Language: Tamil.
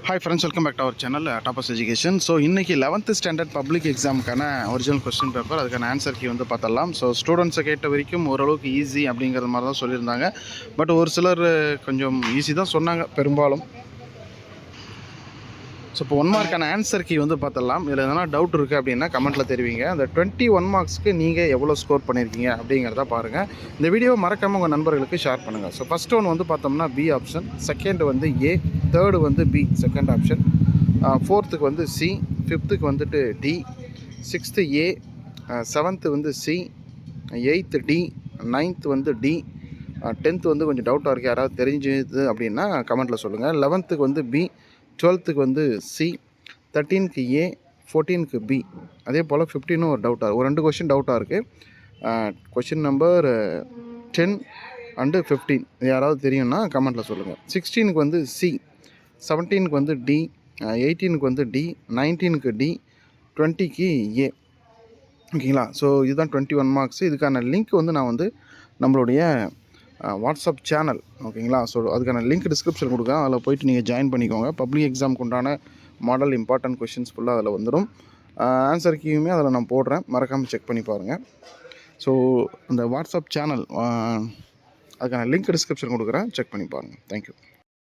Hi friends, welcome back to our channel Tapas Education. So இன்னைக்கு 11th ஸ்டாண்டர்ட் பப்ளிக் எக்ஸாமுக்கான ஒரிஜினல் கொஸ்டின் பேப்பர் அதுக்கான ஆன்சர் கீ வந்து பார்த்தலாம். ஸோ ஸ்டூடெண்ட்ஸை கேட்ட வரைக்கும் ஓரளவுக்கு ஈஸி அப்படிங்கிற மாதிரி தான் சொல்லியிருந்தாங்க. பட் ஒரு சிலர் கொஞ்சம் ஈஸி தான் சொன்னாங்க பெரும்பாலும். ஸோ இப்போ 1 மார்க்கான ஆன்சர் கீ வந்து பார்த்தலாம். இதில் எதனா டவுட் இருக்குது அப்படின்னா கமெண்ட்டில் தெரிவிங்க. அந்த 21 மார்க்ஸ்க்கு நீங்கள் எவ்வளோ ஸ்கோர் பண்ணியிருக்கீங்க அப்படிங்கிறத பாருங்கள். இந்த வீடியோ மறக்காமல் உங்கள் நண்பர்களுக்கு ஷேர் பண்ணுங்கள். ஸோ ஃபஸ்ட் ஒன் வந்து பார்த்தோம்னா பி ஆப்ஷன், செகண்ட் வந்து ஏ, தேர்டு வந்து பி செகண்ட் ஆப்ஷன், ஃபோர்த்துக்கு வந்து சி, ஃபிஃப்த்துக்கு வந்துட்டு டி, சிக்ஸ்த்து ஏ, செவன்த்து வந்து சி, எயித்து டி, நைன்த்து வந்து டி, 10th வந்து கொஞ்சம் டவுட்டாக இருக்குது. யாராவது தெரிஞ்சுது அப்படின்னா கமெண்ட்டில் சொல்லுங்கள். 11th வந்து பி, 12th வந்து சி, 13th ஏ, 14th பி. அதே போல் 15 ஒரு டவுட்டாக ஒரு 2 கொஷின் டவுட்டாக இருக்குது. கொஷின் நம்பர் 10 அண்டு 15 யாராவது தெரியும்னா கமெண்ட்டில் சொல்லுங்கள். 16th வந்து சி, 17th வந்து டி, 18th வந்து டி, 19th டி, 20க்கு ஏ. ஓகேங்களா? ஸோ இதுதான் 21 மார்க்ஸ். இதுக்கான லிங்க் வந்து நான் வந்து நம்மளுடைய வாட்ஸ்அப் சேனல், ஓகேங்களா? ஸோ அதுக்கான லிங்க் டிஸ்கிரிப்ஷன் கொடுக்குறேன். அதில் போய்ட்டு நீங்கள் ஜாயின் பண்ணிக்கோங்க. பப்ளிக் எக்ஸாமுக்கு உண்டான மாடல் இம்பார்ட்டன்ட் கொஷின்ஸ் ஃபுல்லாக அதில் வந்துடும். ஆன்சர் கீயுமே அதில் நான் போடுறேன், மறக்காமல் செக் பண்ணி பாருங்கள். ஸோ அந்த வாட்ஸ்அப் சேனல் அதுக்கான லிங்க் டிஸ்கிரிப்ஷன் கொடுக்குறேன், செக் பண்ணி பாருங்கள். தேங்க்யூ.